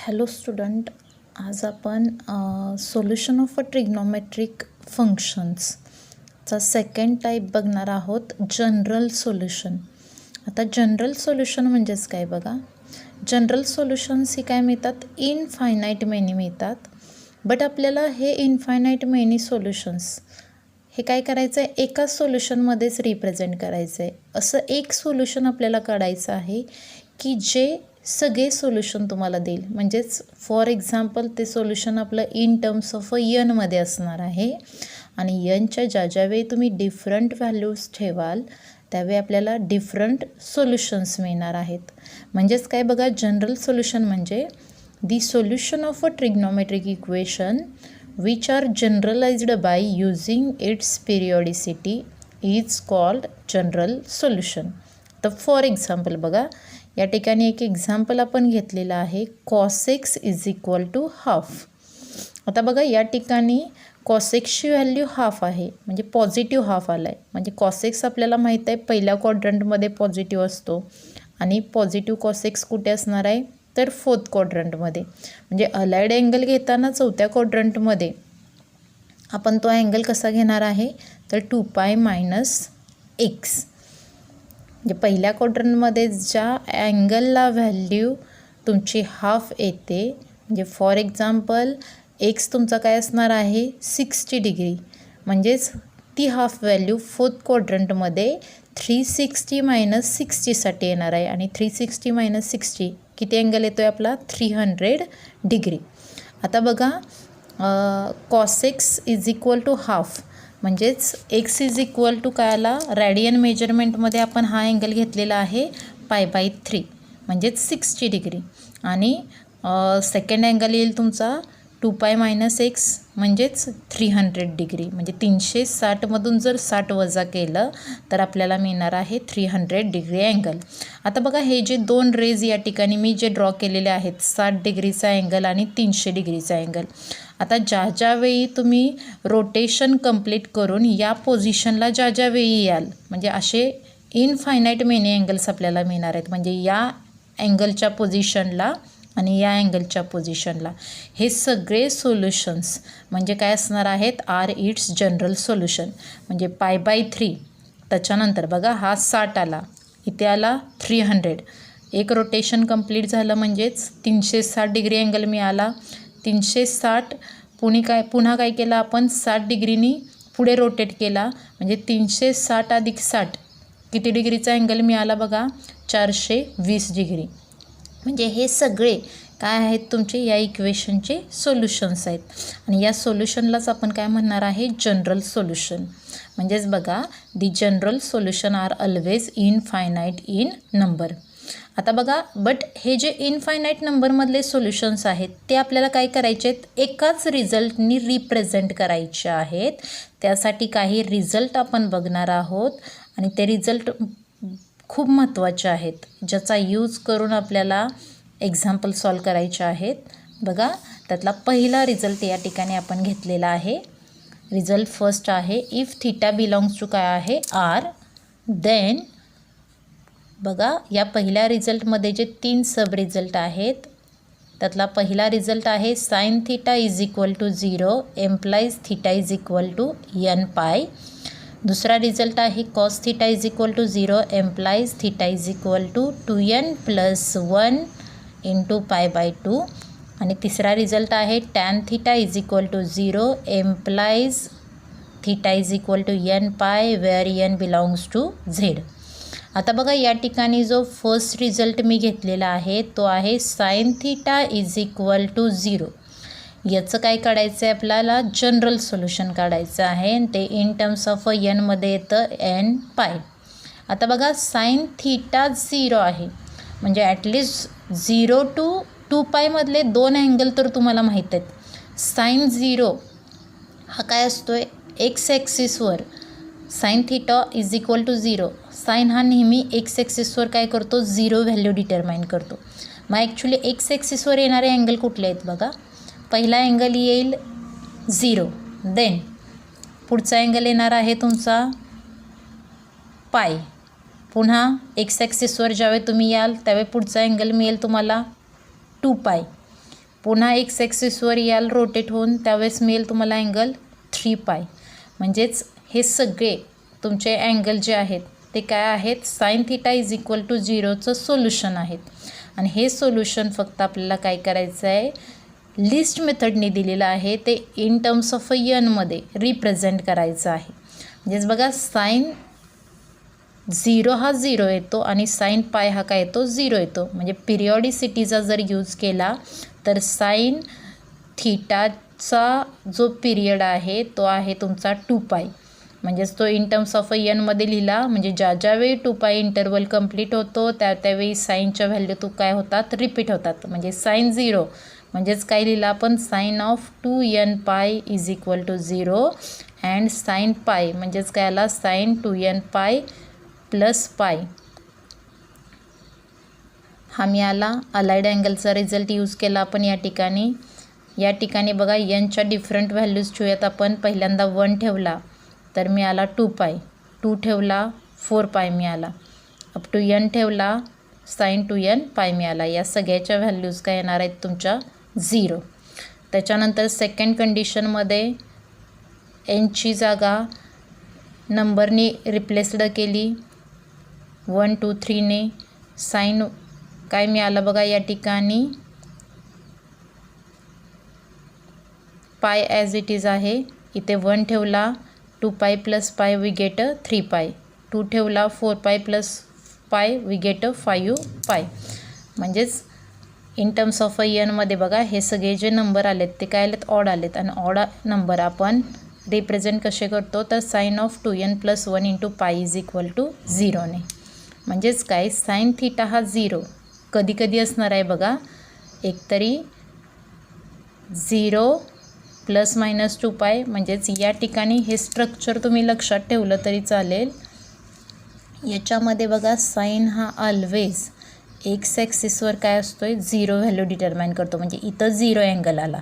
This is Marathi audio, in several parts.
हॅलो स्टुडंट, आज आपण सोल्युशन ऑफ अ ट्रिग्नोमेट्रिक फंक्शन्सचा सेकंड टाईप बघणार आहोत, जनरल सोल्युशन. आता जनरल सोल्युशन म्हणजेच काय बघा. जनरल सोल्युशन्स ही काय मिळतात, इनफायनाईट मेनी मिळतात. बट आपल्याला हे इनफायनाईट मेनी सोल्युशन्स हे काय करायचं आहे, एकाच सोल्युशनमध्येच रिप्रेझेंट करायचं आहे. असं एक सोल्युशन आपल्याला काढायचं आहे की जे सगळे सोल्युशन तुम्हाला देईल. म्हणजेच फॉर एक्झाम्पल ते सोल्युशन आपलं इन टर्म्स ऑफ अ यनमध्ये असणार आहे आणि यनच्या ज्यावेळी तुम्ही डिफरंट व्हॅल्यूज ठेवाल त्यावेळी आपल्याला डिफरंट सोल्युशन्स मिळणार आहेत. म्हणजेच काय बघा, जनरल सोल्युशन म्हणजे the solution of a trigonometric equation which are generalized by using its periodicity is called general solution. तर फॉर एक्झाम्पल बघा, या ठिकाणी एक एक्झाम्पल आपण घेतलेलं आहे, cos x is equal to half. आता बघा या ठिकाणी cos xची व्हॅल्यू हाफ आहे, म्हणजे पॉझिटिव्ह हाफ आला आहे. म्हणजे cos x आपल्याला माहीत आहे पहिल्या क्वाड्रंटमध्ये पॉझिटिव्ह असतो आणि पॉझिटिव्ह cos x कुठे असणार आहे तर फोर्थ क्वाड्रंटमध्ये. म्हणजे अलाइड अँगल घेताना चौथ्या क्वाड्रंटमध्ये आपण तो अँगल कसा घेणार आहे तर 2π - x. म्हणजे पहिल्या क्वाड्रंटमध्ये ज्या अँगलला व्हॅल्यू तुमची हाफ येते, म्हणजे फॉर एक्झाम्पल x तुमचा काय असणार आहे 60 डिग्री, म्हणजेच ती हाफ व्हॅल्यू फोर्थ क्वाड्रंटमध्ये 360 - 60साठी येणार आहे. आणि 360 - 60 किती अँगल येतो आहे आपला 300 डिग्री. आता बघा cos x is equal to half, म्हणजेच x इज इक्वल टू काय आला, रॅडियन मेजरमेंटमध्ये आपण हा अँगल घेतलेला आहे π/3 म्हणजेच 60 डिग्री. आणि सेकंड अँगल येईल तुमचा 2π - x म्हणजेच 300 डिग्री. म्हणजे 360मधून जर 60 वजा केलं तर आपल्याला मिळणार आहे 300 डिग्री अँगल. आता बघा हे जे दोन रेज या ठिकाणी मी जे ड्रॉ केलेले आहेत 60 डिग्रीचा अँगल आणि 300 डिग्रीचा अँगल. आता ज्यावेळी तुम्ही रोटेशन कंप्लीट करून या पोझिशनला ज्यावेळी याल, म्हणजे असे इनफायनाईट मेनी अँगल्स आपल्याला मिळणार आहेत. म्हणजे या अँगलच्या पोझिशनला आणि या अँगलच्या पोझिशनला हे सगळे सोल्युशन्स म्हणजे काय असणार आहेत, आर इट्स जनरल सोल्युशन. म्हणजे π/3 त्याच्यानंतर बघा हा 60 आला, इथे आला 300, एक रोटेशन कंप्लीट झालं म्हणजेच 360 डिग्री अँगल मिळाला. 360 पुन्हा काय केलं आपण 60 डिग्रीनी पुढे रोटेट केला, म्हणजे 360 अधिक 60 किती डिग्रीचा अँगल मिळाला बघा 420 डिग्री. म्हणजे हे सगळे काय आहेत तुमचे या इक्वेशनचे सोल्युशन्स आहेत. आणि या सोल्युशनलाच आपण काय म्हणणार आहे जनरल सोल्युशन. म्हणजेच बघा the general solution are always infinite in number. आता बघा बट हे जे इनफायनाईट नंबरमधले सोल्युशन्स आहेत ते आपल्याला काय करायचे आहेत, एकाच रिझल्टनी रिप्रेझेंट करायचे आहेत. त्यासाठी काही रिझल्ट आपण बघणार आहोत आणि ते रिझल्ट खूप महत्त्वाचे आहेत, ज्याचा यूज करून आपल्याला एक्झाम्पल सॉल्व करायचे आहेत. बघा त्यातला पहिला रिझल्ट या ठिकाणी आपण घेतलेला आहे. रिझल्ट फर्स्ट आहे, इफ थीटा बिलॉंग्स टू काय आहे आर, देन बघा या पहिल्या रिझल्टमध्ये जे 3 सब रिझल्ट आहेत त्यातला पहिला रिझल्ट आहे sine theta is equal to 0 implies theta is equal to nπ. दुसरा रिझल्ट आहे cos theta is equal to 0 implies theta is equal to 2n + 1 × π/2. आणि तिसरा रिझल्ट आहे tan theta is equal to 0 implies theta is equal to nπ where n belongs to z. आता बघा या ठिकाणी जो फर्स्ट रिझल्ट मी घेतलेला आहे तो आहे sine theta is equal to 0. याचं काय काढायचं आहे आपल्याला, जनरल सोल्युशन काढायचं आहे आणि ते इन टर्म्स ऑफ nमध्ये येतं nπ. आता बघा साइन थीटा 0 आहे, म्हणजे ॲटलिस्ट 0 to 2π मधले दोन अँगल तर तुम्हाला माहीत आहेत. साइन 0 हा काय असतो आहे एक्स ॲक्सिसवर, sine theta is equal to 0. Sine हा नेहमी एक्स ॲक्सिसवर काय करतो 0 व्हॅल्यू डिटरमाइन करतो. मग ॲक्च्युली एक्स ॲक्सिसवर येणारे अँगल कुठले आहेत बघा, पहिला अँगल येईल 0, देन पुढचा अँगल येणार आहे तुमचा पाय. पुन्हा एक्स ॲक्सिसवर ज्यावेळी तुम्ही याल त्यावेळी पुढचा अँगल मिळेल तुम्हाला 2π. पुन्हा एक्स ॲक्सिसवर याल रोटेट होऊन, त्यावेळेस मिळेल तुम्हाला अँगल 3 पाय. म्हणजेच हे सगळे तुमचे अँगल जे आहेत ते काय आहेत, sine theta is equal to 0चं सोल्युशन आहेत. आणि हे सोल्युशन फक्त आपल्याला काय करायचं आहे, लिस्ट मेथडने दिलेलं आहे ते इन टर्म्स ऑफ मध्ये रिप्रेझेंट करायचं आहे. म्हणजेच बघा, साइन 0 हा 0 येतो आणि साइन पाय हा काय येतो, 0 येतो. म्हणजे पिरियॉडिसिटीचा जर यूज केला तर साइन थिटाचा जो पिरियड आहे तो आहे तुमचा 2 पाय. म्हणजेच तो इन टर्म्स ऑफ मध्ये लिहिला, म्हणजे ज्यावेळी 2 पाय इंटरवल कंप्लीट होतो त्यावेळी साईनच्या व्हॅल्यू तो काय होतात, रिपीट होतात. म्हणजे साइन 0 म्हणजेच काय लिहिलं आपण, sign of 2n pi is equal to 0 and sine pi म्हणजेच काय आला, साइन 2n पाय प्लस पाय. हा मिळाला. अलाइड अँगलचा रिझल्ट यूज केला आपण या ठिकाणी बघा, एनच्या डिफरंट व्हॅल्यूज ठेवूयात आपण. पहिल्यांदा 1 ठेवला तर मिळाला 2 पाय, 2 ठेवला 4 पाय मिळाला, अप टू n ठेवला साइन 2n पाय मिळाला. या सगळ्याच्या व्हॅल्यूज काय येणार आहेत तुमच्या 0. त्याच्यानंतर सेकंड कंडिशनमध्ये एनची जागा नंबरनी रिप्लेस्ड केली 1 2 3ने. साइन काय मिळालं बघा या ठिकाणी, पाय ॲज इट इज आहे. इथे 1 ठेवला 2 पाय प्लस पाय वी गेट 3 पाय, 2 ठेवला 4 पाय प्लस पाय वी गेट 5 पाय. म्हणजेच इन टर्म्स ऑफ मध्ये बघा, हे सगळे जे नंबर आलेत ते काय आलेत, ऑड आलेत. आणि ऑड नंबर आपण रिप्रेझेंट कसे करतो, तर sine of 2n + 1 into pi is equal to 0ने. म्हणजेच काय, साइन थिटा हा 0 कधी कधी असणार आहे बघा, एकतरी 0 ± 2 पाय. म्हणजेच या ठिकाणी हे स्ट्रक्चर तुम्ही लक्षात ठेवलं तरी चालेल. याच्यामध्ये बघा, साइन हा ऑलवेज एक्स ॲक्सिसवर काय असतोय, 0 व्हॅल्यू डिटरमाइन करतो. म्हणजे इथं 0 अँगल आला,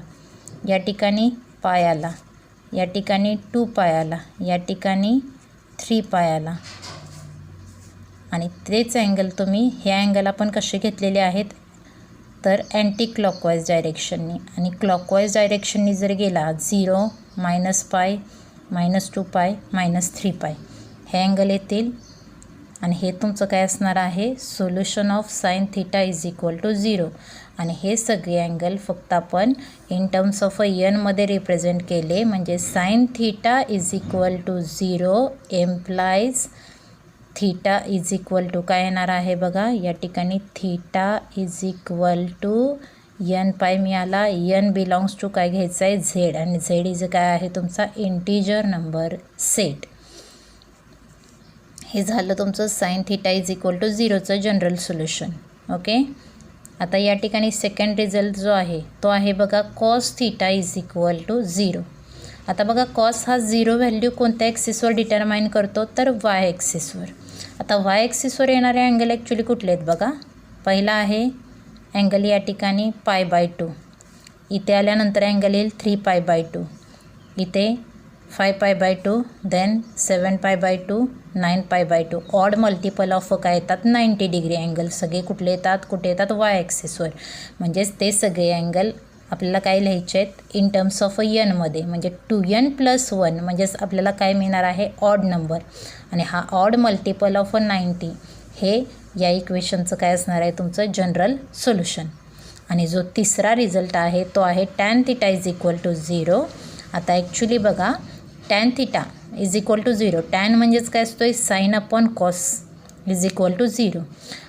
या ठिकाणी पाय आला, या ठिकाणी 2 पाय आला, या ठिकाणी 3 पाय आला. आणि तेच अँगल तुम्ही, हे अँगल आपण कसे घेतलेले आहेत, तर अँटी क्लॉकवाईज डायरेक्शननी. आणि क्लॉकवाईज डायरेक्शननी जर गेला 0 -पाय -2 पाय -3 पाय हे अँगल येतील. आणि हे तुमचं काय असणार आहे, solution of sine theta is equal to 0. आणि हे सगळे अँगल फक्त आपण इन टर्म्स ऑफ मध्ये रिप्रेझेंट केले. म्हणजे sine theta is equal to 0 implies theta is equal to काय येणार आहे बघा, या ठिकाणी theta is equal to n pi मिळाला. n बिलॉंग्स टू काय घ्यायचं आहे, झेड. आणि झेड इज काय आहे तुमचा इंटिजर नंबर सेट. हे झालं तुमचं sine theta is equal to 0चं जनरल सोल्युशन. ओके. आता या ठिकाणी सेकंड रिझल्ट जो आहे तो आहे बघा, cos theta is equal to 0. आता बघा, कॉस हा 0 व्हॅल्यू कोणत्या ॲक्सिसवर डिटरमाइन करतो, तर वाय ॲक्सिसवर. आता वाय ॲक्सिसवर येणारे अँगल ॲक्च्युली कुठले आहेत बघा, पहिला आहे अँगल या ठिकाणी π/2, इथे आल्यानंतर अँगल येईल 3π/2, इथे 5π/2, देन 7π/2, 9π/2. ऑड मल्टिपल ऑफ काय येतात, 90 डिग्री अँगल. सगळे कुठले येतात, कुठे येतात, वाय ॲक्सिसवर. म्हणजेच ते सगळे अँगल आपल्याला काय लिहायचे आहेत, इन टर्म्स ऑफ मध्ये. म्हणजे 2n + 1 म्हणजेच आपल्याला काय मिळणार आहे, ऑड नंबर. आणि हा ऑड मल्टिपल ऑफ 90 हे या इक्वेशनचं काय असणार आहे तुमचं जनरल सोल्युशन. आणि जो तिसरा रिझल्ट आहे तो आहे tan theta is equal to 0. आता ॲक्च्युली बघा, tan theta is equal to 0, tan म्हणजेच काय असतो, sine upon cos is equal to 0.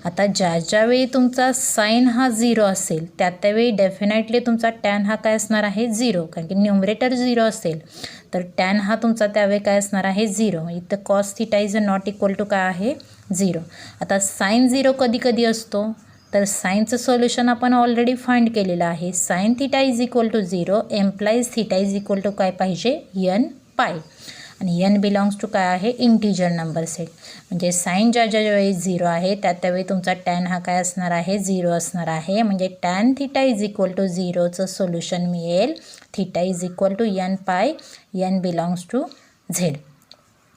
आता ज्यावेळी तुमचा साइन हा 0 असेल त्यावेळी डेफिनेटली तुमचा टॅन हा काय असणार आहे, 0. कारण की न्यूमरेटर 0 असेल तर टॅन हा तुमचा त्यावेळी काय असणार आहे, 0. इथं cos theta is not equal to काय आहे, 0. आता साइन 0 कधी कधी असतो, तर साइनचं सोल्युशन आपण ऑलरेडी फाइंड केलेलं आहे. Sine theta is equal to 0 implies theta is equal to काय पाहिजे, n पाय. आणि n बिलॉंग्स टू काय आहे, इंटिजर नंबर सेट. म्हणजे साइन ज्यावेळी 0 आहे त्यावेळी तुमचा टॅन हा काय असणार आहे, 0 असणार आहे. म्हणजे tan theta is equal to 0चं सोल्युशन मिळेल theta is equal to n pi, n belongs to z.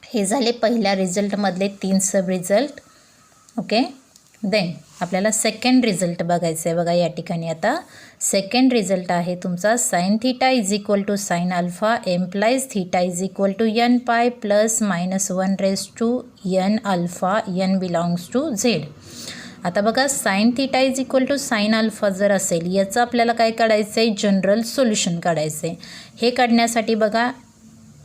हे झाले पहिल्या रिझल्टमधले 3 सब रिझल्ट. ओके. देन आपल्याला सेकंड रिझल्ट बघायचं आहे बघा. या ठिकाणी आता सेकंड रिझल्ट आहे तुमचा sine theta is equal to sine alpha implies theta is equal to n pi plus -1 raise to n alpha n belongs to z. आता बघा sine theta is equal to sine alpha जर असेल याचं आपल्याला काय काढायचं आहे, जनरल सोल्युशन काढायचं आहे. हे काढण्यासाठी बघा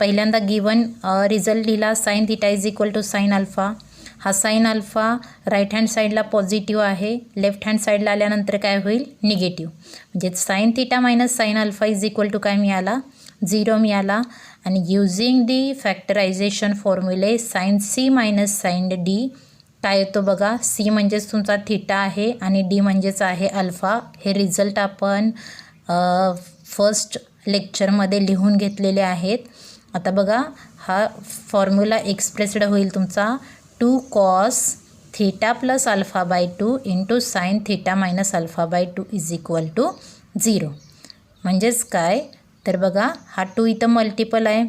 पहिल्यांदा गिवन रिझल्ट लिहिला sine theta is equal to sine alpha. हा साइन अल्फा राईट हँड साईडला पॉझिटिव्ह आहे, लेफ्ट हँड साईडला आल्यानंतर काय होईल, निगेटिव्ह. म्हणजे sine theta minus sine alpha is equal to काय मिळाला, 0 मिळाला. आणि युजिंग दी फॅक्टरायझेशन फॉर्म्युले sine c minus sine d काय येतो बघा. सी म्हणजेच तुमचा थीटा आहे आणि डी म्हणजेच आहे अल्फा. हे रिझल्ट आपण फर्स्ट लेक्चरमध्ये लिहून घेतलेले आहेत. आता बघा हा फॉर्म्युला एक्सप्रेस्ड होईल तुमचा 2 cos theta plus alpha by 2 into sine theta minus alpha by 2 is equal to 0. म्हणजेच काय तर बघा हा 2 इथं मल्टिपल आहे,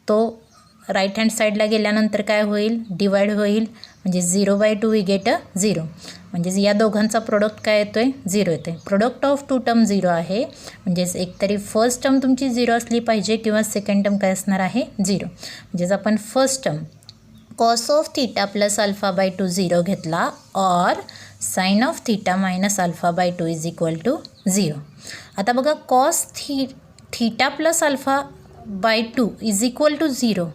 तो राईट हँड साईडला गेल्यानंतर काय होईल, डिवाइड होईल. म्हणजे 0/2 वी गेट 0. म्हणजेच या दोघांचा प्रोडक्ट काय येतो आहे, 0 येतो आहे. प्रोडक्ट ऑफ 2 टर्म 0 आहे. म्हणजेच एकतरी फर्स्ट टर्म तुमची 0 असली पाहिजे किंवा सेकंड टर्म काय असणार आहे, 0. म्हणजेच आपण first term cos of theta plus alpha by 2 0 घेतला और sine of theta minus alpha by 2 is equal to 0. आता बघा cos theta plus alpha by 2 is equal to 0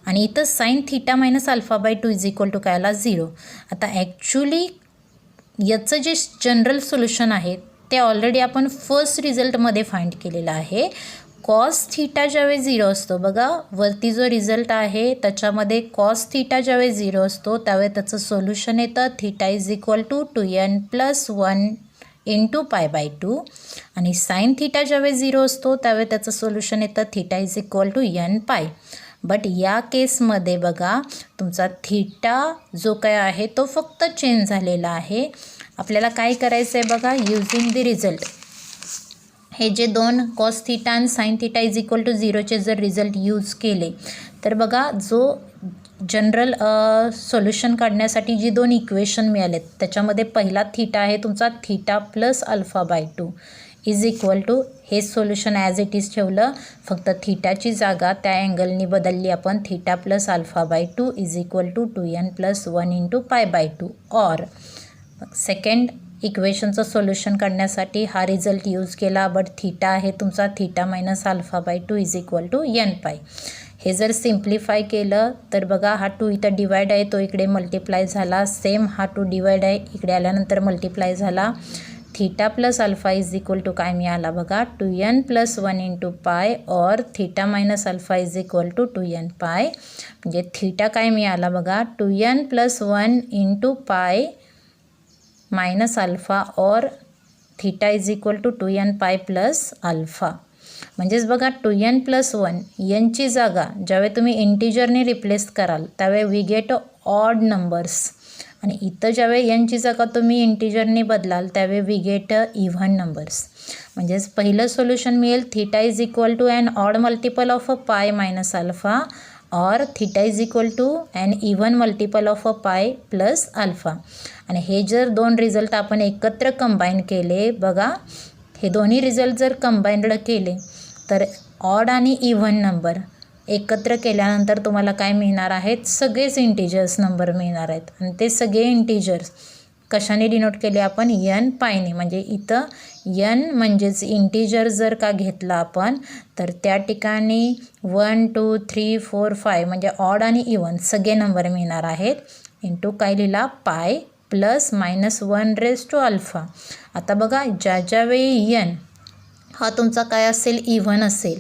आणि इथं sine theta minus alpha by 2 is equal to काय आला, 0. आता ॲक्च्युली याचं जे जनरल सोल्युशन आहे ते ऑलरेडी आपण फर्स्ट रिझल्टमध्ये फाइंड केलेलं आहे. कॉस थीटा ज्यावेळेस 0 असतो बघा वरती जो रिझल्ट आहे त्याच्यामध्ये कॉस थीटा ज्यावेळेस 0 असतो त्यावेळेस त्याचं सोल्युशन येतं theta is equal to 2n + 1 into pi by 2 आणि साइन थीटा ज्यावेळेस 0 असतो त्यावेळेस त्याचं सोल्युशन येतं theta is equal to n pi. But या केसमध्ये बघा तुमचा थीटा जो काय आहे तो फक्त चेंज झालेला आहे. आपल्याला काय करायचं आहे बघा, युजिंग दी रिझल्ट हे जे दोन कॉस थीटा आणि sine theta is equal to 0चे जर रिझल्ट यूज केले तर बघा जो जनरल सोल्युशन काढण्यासाठी जी दोन इक्वेशन मिळालेत त्याच्यामध्ये पहिला थीटा आहे तुमचा theta plus alpha by 2 is equal to हे सोल्युशन ॲज इट इज ठेवलं, फक्त थीटाची जागा त्या अँगलनी बदलली आपण theta plus alpha by 2 is equal to 2n + 1 into pi by 2 और सेकंड इक्वेशनचं सोल्युशन काढण्यासाठी हा रिझल्ट यूज केला. बट थीटा आहे तुमचा theta minus alpha by 2 is equal to n pi. हे जर सिम्प्लिफाय केलं तर बघा हा 2 इथं डिवाइड आहे तो इकडे मल्टिप्लाय झाला, सेम हा 2 डिवाइड आहे इकडे आल्यानंतर मल्टिप्लाय झाला. Theta plus alpha is equal to काय मिळाला बघा 2n + 1 इंटू पाय और theta minus alpha is equal to 2n pi. म्हणजे थीटा काय मिळाला बघा 2n + 1 into pi minus alpha और theta is equal to 2n pi plus alpha. म्हणजेच बघा 2n + 1 यांची जागा ज्यावेळी तुम्ही इंटिजरने रिप्लेस कराल त्यावेळी वी गेट ऑड नंबर्स आणि इथं ज्यावेळी यांची जागा तुम्ही इंटिजरने बदलाल त्यावेळी वी गेट इव्हन नंबर्स. म्हणजेच पहिलं सोल्युशन मिळेल theta is equal to an odd multiple of pi minus alpha और theta is equal to an even multiple of pi plus alpha. आणि हे जर दोन रिझल्ट आपण एकत्र कंबाईन केले बघा हे दोन्ही रिझल्ट जर कंबाईंड केले तर ऑड आणि इव्हन नंबर एकत्र केल्यानंतर तुम्हाला काय मिळणार आहेत, सगळेच इंटिजर्स नंबर मिळणार आहेत. आणि ते सगळे इंटिजर्स कशाने डिनोट केले आपण, n पायने. म्हणजे इथं n म्हणजेच इंटिजर जर का घेतला आपण तर त्या ठिकाणी 1 2 3 4 5 म्हणजे ऑड आणि इव्हन सगळे नंबर मिळणार आहेत इंटू काय लिहिला पाय प्लस -1 रेज टू अल्फा. आता बघा ज्यावेळी n हा तुमचा काय असेल इव्हन असेल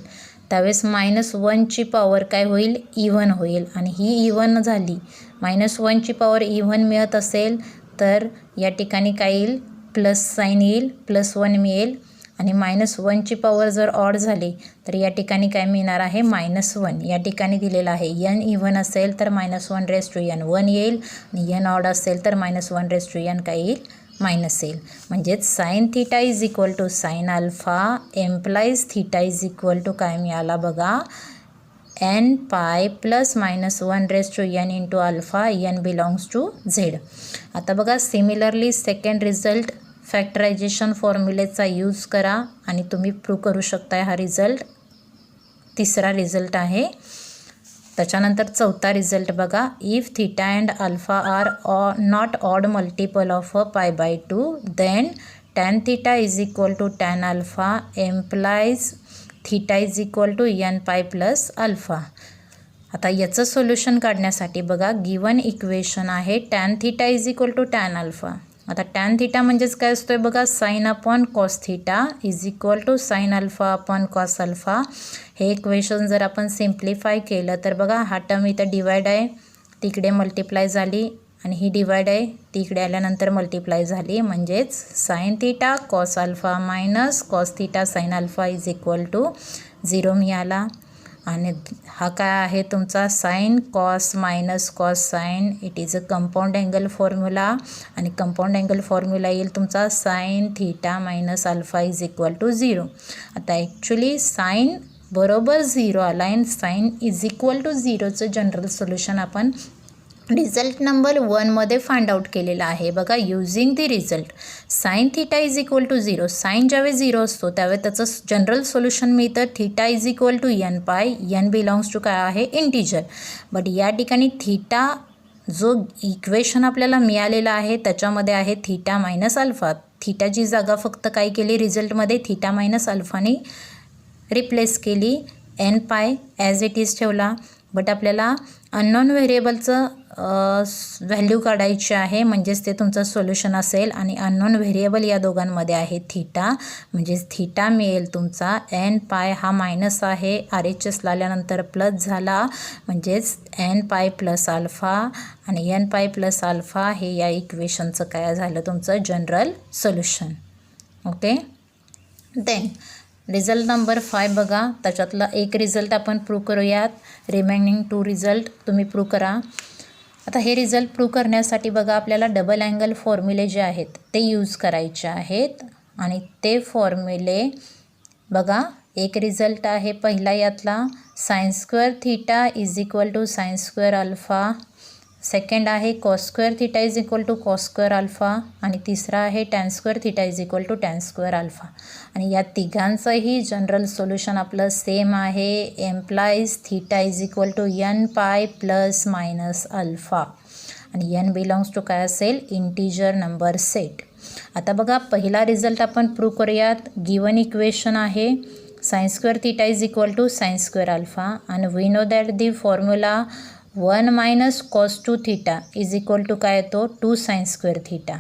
त्यावेळेस -1ची पॉवर काय होईल इव्हन होईल आणि ही इव्हन झाली. -1ची पॉवर इव्हन मिळत असेल तर या ठिकाणी काय येईल प्लस साईन येईल +1 मिळेल आणि -1ची पॉवर जर ऑड झाली तर या ठिकाणी काय मिळणार आहे -1. या ठिकाणी दिलेलं आहे n इव्हन असेल तर -1 रेज टू n 1 येईल आणि n ऑड असेल तर -1 रेज टू n काय येईल मायनस येईल. म्हणजेच sine theta is equal to sine alpha implies theta is equal to काय मिळाला बघा n pi plus minus 1 raise to n into alpha n belongs to z. आता बघा सिमिलरली सेकंड रिझल्ट फॅक्टरायझेशन फॉर्म्युलेचा यूज करा आणि तुम्ही प्रूव्ह करू शकता. हा रिझल्ट तिसरा रिझल्ट आहे. त्याच्यानंतर चौथा रिझल्ट बघा. If theta and alpha are not odd multiple of pi by 2 then tan theta is equal to tan alpha implies theta is equal to n pi plus alpha. आता याचं सोल्युशन काढण्यासाठी बघा गिवन इक्वेशन आहे tan theta is equal to tan alpha. आता टॅन थीटा म्हणजेच काय असतोय बघा sine upon cos theta is equal to sine alpha upon cos alpha. हे इक्वेशन जर आपण सिम्प्लिफाय केलं तर बघा हा टर्म इथं डिवाइड आहे, तिकडे मल्टिप्लाय झाली आणि ही डिवाइड आहे, तिकडे आल्यानंतर मल्टिप्लाय झाली. म्हणजेच sine theta cos alpha minus cos theta sine alpha is equal to 0 मिळाला. आणि हा काय आहे तुमचा sine cos minus cos sine. It is a compound angle formula आणि कंपाऊंड अँगल फॉर्म्युला येईल तुमचा sine theta minus alpha is equal to 0. आता ॲक्च्युली साइन बरोबर 0 आला आणि साइन इज इक्वल टू 0चं जनरल सोल्युशन आपण रिझल्ट नंबर 1मध्ये फाइंड आउट केलेला आहे. बघा using the result sine theta is equal to 0. Sine ज्यावेळी 0 असतो त्यावेळी त्याचं जनरल सोल्युशन मिळतं theta is equal to n pi. N belongs to काय आहे इंटिजर. बट या ठिकाणी थीटा जो इक्वेशन आपल्याला मिळालेला आहे त्याच्यामध्ये आहे थीटा मायनस अल्फा. थीटाची जागा फक्त काय केली रिझल्टमध्ये थीटा मायनस अल्फाने रिप्लेस केली. एन पाय ॲज इट इज ठेवला. बट आपल्याला अननोन व्हेरिएबलचं व्हॅल्यू काढायची आहे म्हणजेच ते तुमचं सोल्युशन असेल. आणि अननोन व्हेरिएबल या दोघांमध्ये आहे थीटा. म्हणजेच थीटा मिळेल तुमचा एन पाय हा मायनस आहे RHSला आल्यानंतर प्लस झाला म्हणजेच एन पाय प्लस अल्फा. आणि एन पाय प्लस अल्फा हे या इक्वेशनचं काय झालं तुमचं general solution. Okay. Then result number 5 बघा. त्याच्यातला एक रिझल्ट आपण प्रूव्ह करूयात. रिमेनिंग 2 रिझल्ट तुम्ही प्रूव्ह करा. आता हे रिझल्ट प्रूव्ह करण्यासाठी बघा आपल्याला डबल अँगल फॉर्म्युले जे आहेत ते यूज करायचे आहेत. आणि ते फॉर्म्युले बघा एक रिझल्ट आहे पहिला यातला sine square theta is equal to sine square alpha. Second आहे cos square theta is equal to cos square alpha. आणि तिसरा आहे tan square theta is equal to tan square alpha. आणि या तिघांचंही जनरल सोल्युशन आपलं सेम आहे implies theta is equal to n pi plus minus alpha. आणि एन बिलॉंग्स टू काय असेल इंटिजर नंबर सेट. आता बघा पहिला रिझल्ट आपण प्रूव्ह करूयात. गिवन इक्वेशन आहे sine square theta is equal to sine square alpha. आणि we know that the formula 1 minus cos 2 theta is equal to काय येतो 2 साइन स्क्वेअर थीटा.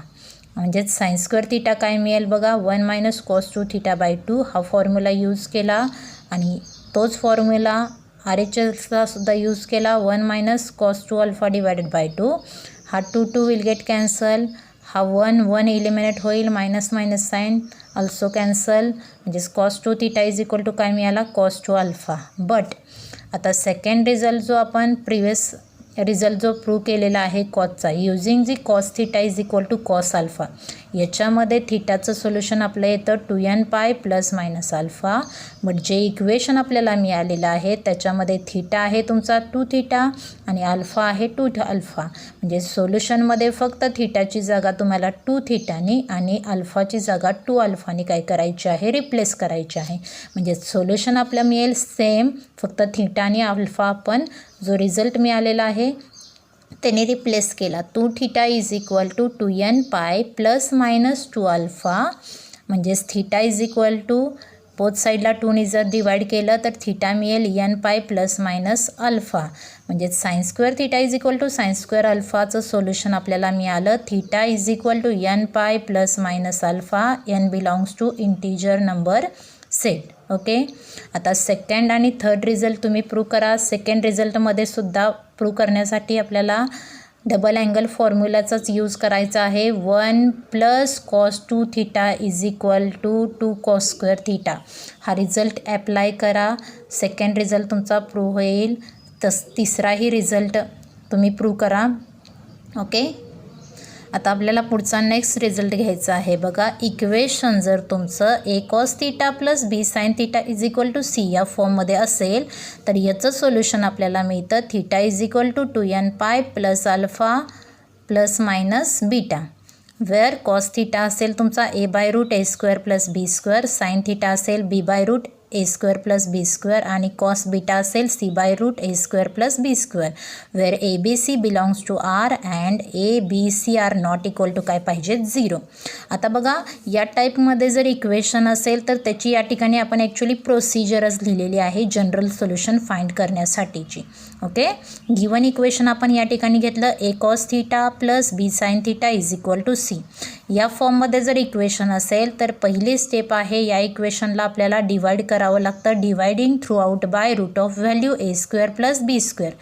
म्हणजेच साइन स्क्वेअर थीटा काय मिळेल बघा 1 मायनस कॉस 2 थीटा बाय 2 हा फॉर्म्युला यूज केला. आणि तोच फॉर्म्युला RHSला सुद्धा यूज केला 1 minus cos 2 alpha divided by 2. हा 2 विल गेट कॅन्सल. हा 1 इलिमिनेट होईल. Minus minus sine also cancel. म्हणजेच cos 2 theta is equal to काय मिळाला कॉस 2 अल्फा. बट आता सेकंड रिझल्ट जो आपण प्रिव्हियस रिझल्ट जो प्रूव्ह केलेला आहे कॉसचा युजिंग जी cos theta is equal to cos alpha याच्यामध्ये थीटाचं सोल्युशन आपलं येतं 2n pi plus minus alpha. But जे इक्वेशन आपल्याला मिळालेलं आहे त्याच्यामध्ये थीटा आहे तुमचा 2 थीटा आणि अल्फा आहे 2 अल्फा. म्हणजे सोल्युशनमध्ये फक्त थीटाची जागा तुम्हाला 2 थीटानी आणि अल्फाची जागा 2 अल्फानी काय करायची आहे रिप्लेस करायची आहे. म्हणजे सोल्युशन आपलं मिळेल सेम फक्त थीटा आणि अल्फा आपण जो रिझल्ट मिळालेला आहे त्याने रिप्लेस केला. 2 theta is equal to 2n pi plus minus 2 alpha. म्हणजेच theta is equal to both साईडला 2ने जर डिवाइड केलं तर थीटा मिळेल n pi plus minus alpha. म्हणजेच sine square theta is equal to sine square अल्फाचं सोल्युशन आपल्याला मिळालं theta is equal to n pi plus minus alpha. n belongs to integer number set. Okay. आता सेकंड आणि थर्ड रिझल्ट तुम्ही प्रूव्ह करा. सेकंड रिझल्टमध्ये सुद्धा प्रूव्ह करण्यासाठी आपल्याला डबल अँगल फॉर्म्युलाचाच यूज करायचा आहे. 1 plus cos 2 theta is equal to 2 cos square theta. हा रिझल्ट ॲप्लाय करा. सेकंड रिझल्ट तुमचा प्रूव्ह होईल. तिसराही रिझल्ट तुम्ही प्रूव्ह करा. ओके. आता आपल्याला पुढचा नेक्स्ट रिझल्ट घ्यायचा आहे बघा. इक्वेशन जर तुमचं a cos theta plus B sine theta is equal to C या फॉर्ममध्ये असेल तर याचं सोल्युशन आपल्याला मिळतं theta is equal to 2n pi plus alpha plus minus beta. Where cos theta असेल तुमचा A by root A square plus B square, sine theta असेल B by root A square plus B square आणि कॉस बीटा असेल C by root A square plus B square. Where A B C belongs to R and A B C are not equal to काय पाहिजे 0. आता बघा या टाईपमध्ये जर इक्वेशन असेल तर त्याची या ठिकाणी आपण ॲक्च्युली प्रोसिजरच लिहिलेली आहे जनरल सोल्युशन फाइंड करण्यासाठीची. ओके, गिवन इक्वेशन आपण या ठिकाणी घेतलं A cos theta plus B sine theta is equal to C. या फॉर्ममध्ये जर इक्वेशन असेल तर पहिली स्टेप आहे या इक्वेशनला आपल्याला डिवाइड करावं लागतं. Dividing throughout by root of value A square plus B square.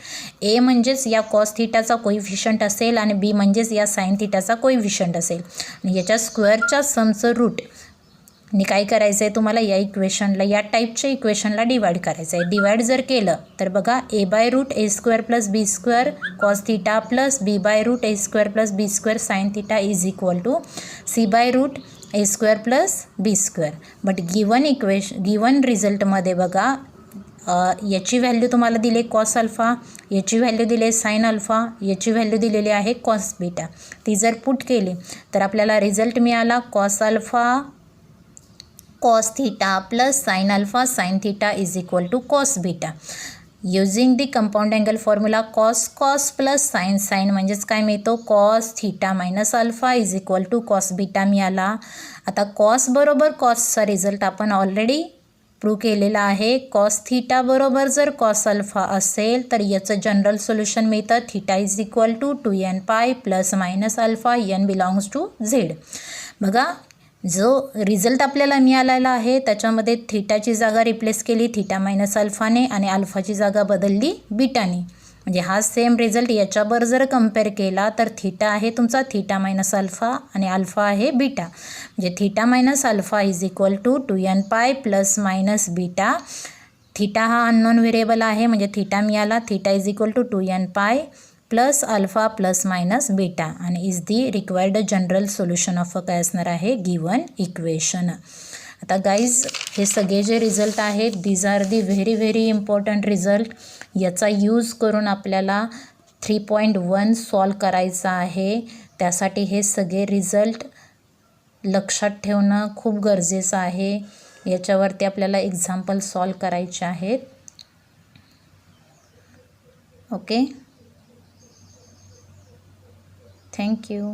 A म्हणजेच या कॉस थीटाचा कोइफिशियंट असेल आणि बी म्हणजेच या साइन थीटाचा कोइफिशियंट असेल आणि याच्या स्क्वेअरच्या समचं रूट आणि काय करायचं आहे तुम्हाला या इक्वेशनला या टाईपच्या इक्वेशनला डिवाइड करायचं आहे. डिवाइड जर केलं तर बघा A by root A square plus B square cos theta plus B by root A square plus B square sine theta is equal to C by root A square plus B square. But given रिझल्टमध्ये बघा याची व्हॅल्यू तुम्हाला दिली कॉस अल्फा, याची व्हॅल्यू दिली साइन अल्फा, याची व्हॅल्यू दिलेली आहे कॉस बीटा. ती जर पुट केली तर आपल्याला रिझल्ट मिळाला cos alpha cos theta plus sin alpha sin theta is equal to cos beta. Using the compound angle formula cos plus sin म्हणजेच काय मिळतो cos theta minus alpha is equal to cos beta मिळाला. आता cos बरोबर cosचा रिझल्ट आपण ऑलरेडी प्रूव्ह केलेला आहे. cos theta बरोबर जर cos alpha असेल तर याचं जनरल सोल्युशन मिळतं theta is equal to 2n pi plus minus alpha n belongs to Z. बघा जो रिझल्ट आपल्याला मिळालेला आहे त्याच्यामध्ये थीटाची जागा रिप्लेस केली थीटा मायनस अल्फाने आणि अल्फाची जागा बदलली बीटाने. म्हणजे हा सेम रिझल्ट याच्यावर जर कम्पेअर केला तर थीटा आहे तुमचा थीटा मायनस अल्फा आणि अल्फा आहे बीटा. म्हणजे theta minus alpha is equal to 2n pi plus minus beta. Theta हा अननोन व्हेरिएबल आहे म्हणजे थीटा मिळाला theta is equal to 2n pi plus alpha plus minus beta आणि is the required general solution of काय असणार आहे गिवन इक्वेशन. आता गाईज हे सगळे जे रिझल्ट आहेत these are the very important result. याचा यूज करून आपल्याला 3.1 सॉल्व करायचा आहे. त्यासाठी हे सगळे रिझल्ट लक्षात ठेवणं खूप गरजेचं आहे. याच्यावरती आपल्याला एक्झाम्पल सॉल्व करायचे आहेत. Okay, thank you.